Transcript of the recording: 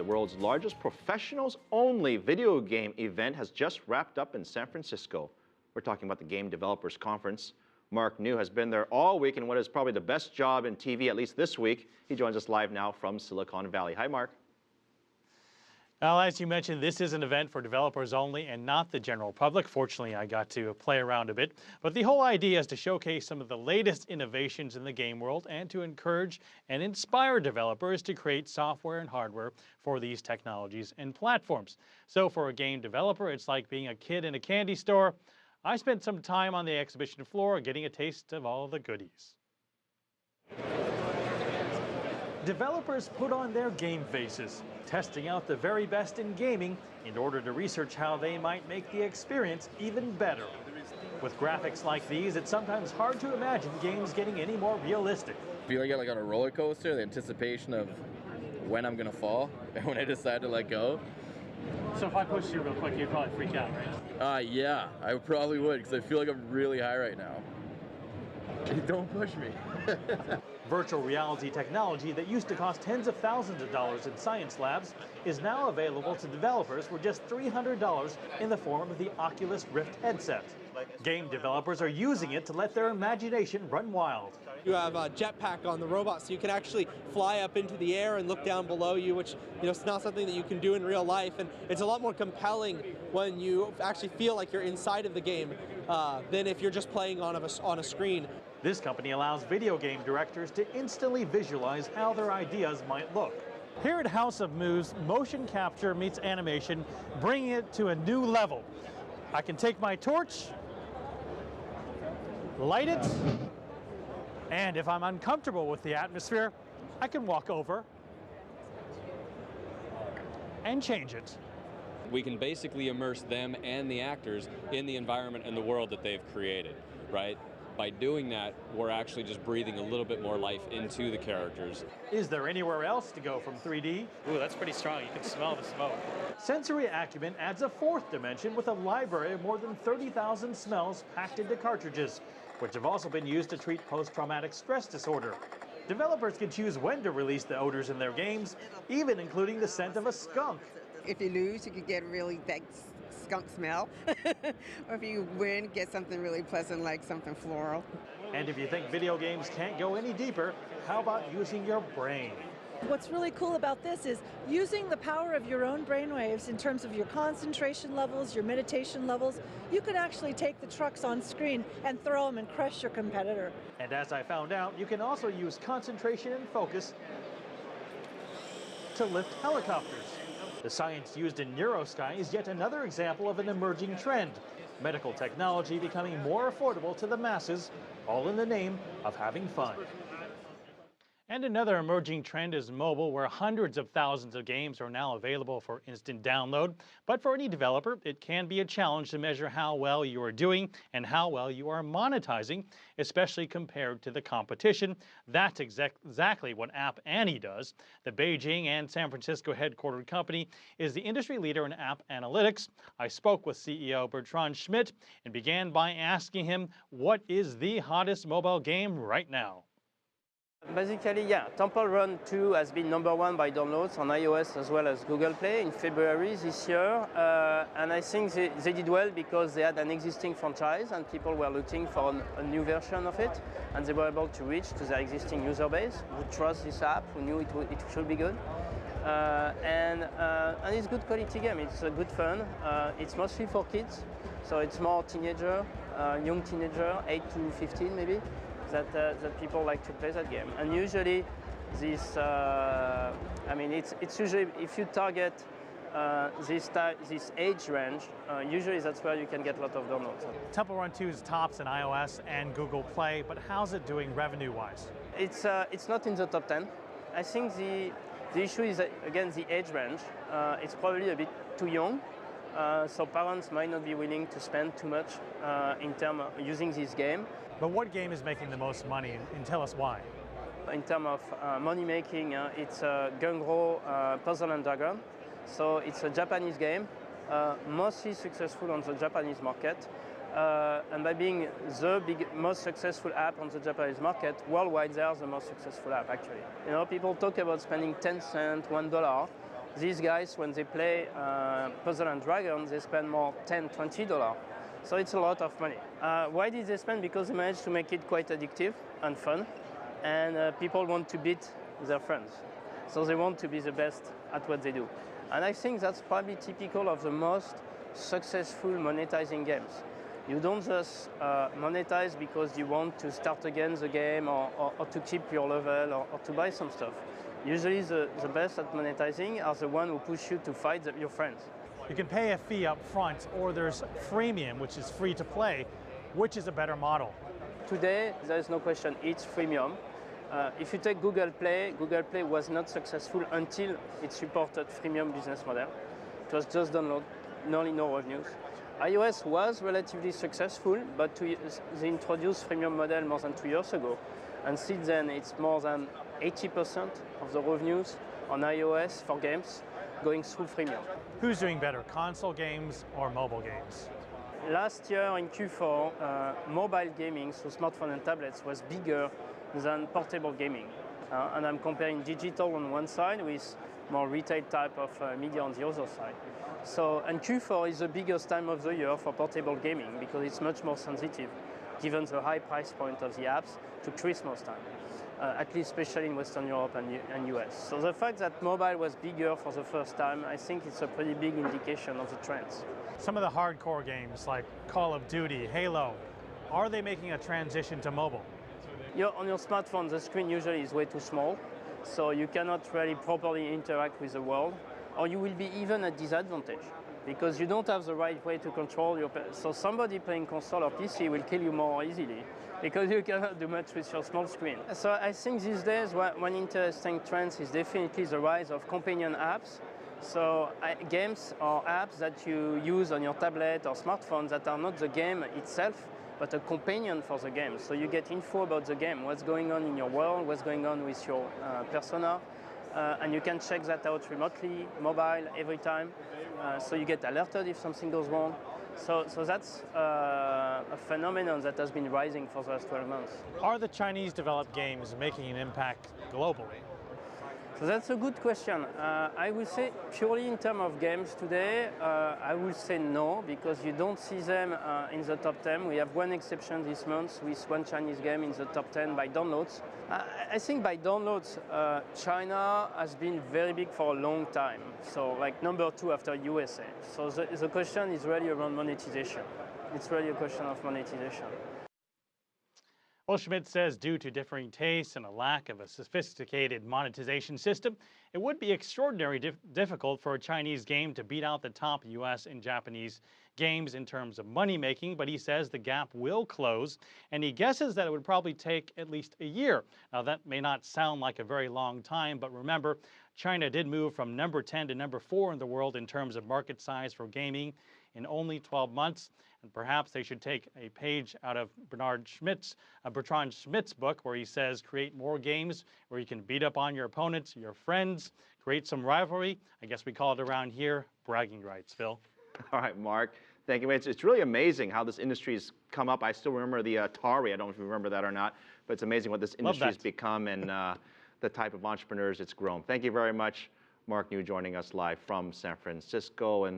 world's largest professionals-only video game event has just wrapped up in San Francisco. We're talking about the Game Developers Conference. Mark Niu has been there all week in what is probably the best job in TV, at least this week. He joins us live now from Silicon Valley. Hi, Mark. Well, as you mentioned, this is an event for developers only and not the general public. Fortunately, I got to play around a bit. But the whole idea is to showcase some of the latest innovations in the game world and to encourage and inspire developers to create software and hardware for these technologies and platforms. So for a game developer, it's like being a kid in a candy store. I spent some time on the exhibition floor getting a taste of all the goodies. Developers put on their game faces, testing out the very best in gaming in order to research how they might make the experience even better. With graphics like these, it's sometimes hard to imagine games getting any more realistic. I feel like on a roller coaster, the anticipation of when I'm going to fall and when I decide to let go. So if I push you real quick, you'd probably freak out, right? Yeah, I probably would, because I feel like I'm really high right now. Don't push me. Virtual reality technology that used to cost tens of thousands of dollars in science labs is now available to developers for just $300 in the form of the Oculus Rift headset. Game developers are using it to let their imagination run wild. You have a jetpack on the robot, so you can actually fly up into the air and look down below you, which it's not something that you can do in real life, and it's a lot more compelling when you actually feel like you're inside of the game than if you're just playing on a screen. This company allows video game directors to instantly visualize how their ideas might look. Here at House of Moves, motion capture meets animation, bringing it to a new level. I can take my torch, light it, and if I'm uncomfortable with the atmosphere, I can walk over and change it. We can basically immerse them and the actors in the environment and the world that they've created, right? By doing that, we're actually just breathing a little bit more life into the characters. Is there anywhere else to go from 3D? Ooh, that's pretty strong. You can smell the smoke. Sensory acumen adds a fourth dimension with a library of more than 30,000 smells packed into cartridges, which have also been used to treat post-traumatic stress disorder. Developers can choose when to release the odors in their games, even including the scent of a skunk. If you lose, you could get really that skunk smell. Or if you win, get something really pleasant like something floral. And if you think video games can't go any deeper, how about using your brain? What's really cool about this is using the power of your own brainwaves in terms of your concentration levels, your meditation levels. You could actually take the trucks on screen and throw them and crush your competitor. And as I found out, you can also use concentration and focus to lift helicopters. The science used in NeuroSky is yet another example of an emerging trend. Medical technology becoming more affordable to the masses, all in the name of having fun. And another emerging trend is mobile, where hundreds of thousands of games are now available for instant download. But for any developer, it can be a challenge to measure how well you are doing and how well you are monetizing, especially compared to the competition. That's exactly what App Annie does. The Beijing and San Francisco headquartered company is the industry leader in app analytics. I spoke with CEO Bertrand Schmidt and began by asking him, what is the hottest mobile game right now? Basically, yeah, Temple Run 2 has been #1 by downloads on iOS as well as Google Play in February this year. And I think they did well because they had an existing franchise and people were looking for a new version of it. And they were able to reach to their existing user base who trust this app, who knew it should be good. And it's good quality game. It's good fun. It's mostly for kids, so it's more teenager, young teenager, 8 to 15 maybe. That people like to play that game. And usually this, it's usually, if you target this age range, usually that's where you can get a lot of downloads. Temple Run 2 is tops in iOS and Google Play, but how's it doing revenue-wise? It's not in the top 10. I think the issue is, again, the age range. It's probably a bit too young. So parents might not be willing to spend too much in terms of using this game. But what game is making the most money, and tell us why? In terms of money making, it's Gungro Puzzle and Dragon. So it's a Japanese game, mostly successful on the Japanese market. And by being the most successful app on the Japanese market, worldwide they are the most successful app actually. You know, people talk about spending 10 cents, $1. these guys, when they play Puzzle and Dragons, they spend more $10, $20. So it's a lot of money. Why did they spend? Because they managed to make it quite addictive and fun, and people want to beat their friends. So they want to be the best at what they do. And I think that's probably typical of the most successful monetizing games. You don't just monetize because you want to start again the game or to keep your level or to buy some stuff. Usually the best at monetizing are the ones who push you to fight your friends. You can pay a fee up front, or there's freemium, which is free to play. Which is a better model? Today, there is no question, it's freemium. If you take Google Play was not successful until it supported freemium business model. It was just download, no revenues. iOS was relatively successful, but they introduced freemium model more than 2 years ago. And since then, it's more than 80% of the revenues on iOS for games going through freemium. Who's doing better, console games or mobile games? Last year in Q4, mobile gaming, so smartphone and tablets, was bigger than portable gaming. And I'm comparing digital on one side with more retail type of media on the other side. So, and Q4 is the biggest time of the year for portable gaming because it's much more sensitive, given the high price point of the apps, to Christmas time, at least especially in Western Europe and US. So the fact that mobile was bigger for the first time, I think it's a pretty big indication of the trends. Some of the hardcore games like Call of Duty, Halo, are they making a transition to mobile? On your smartphone, the screen usually is way too small, so you cannot really properly interact with the world, or you will be even at disadvantage because you don't have the right way to control your. So somebody playing console or PC will kill you more easily because you cannot do much with your small screen. So I think these days one interesting trend is definitely the rise of companion apps. So games or apps that you use on your tablet or smartphone that are not the game itself, but a companion for the game. So you get info about the game, what's going on in your world, what's going on with your persona, and you can check that out remotely, mobile, every time. So you get alerted if something goes wrong. So that's a phenomenon that has been rising for the last 12 months. Are the Chinese developed games making an impact globally? So that's a good question. I would say purely in terms of games today, I would say no, because you don't see them in the top 10. We have one exception this month with one Chinese game in the top 10 by downloads. I think by downloads, China has been very big for a long time. So like number 2 after USA. So the question is really around monetization. It's really a question of monetization. Well, Schmidt says due to differing tastes and a lack of a sophisticated monetization system, it would be extraordinarily difficult for a Chinese game to beat out the top US and Japanese games in terms of money making, but he says the gap will close, and he guesses that it would probably take at least a year. Now, that may not sound like a very long time, but remember, China did move from number 10 to number 4 in the world in terms of market size for gaming in only 12 months. And perhaps they should take a page out of Bertrand Schmidt's book, where he says create more games where you can beat up on your opponents, your friends, create some rivalry. I guess we call it around here bragging rights, Phil. All right, Mark. Thank you. It's really amazing how this industry has come up. I still remember the Atari. I don't know if you remember that or not, but it's amazing what this industry has become and the type of entrepreneurs it's grown. Thank you very much, Mark Niu, joining us live from San Francisco. And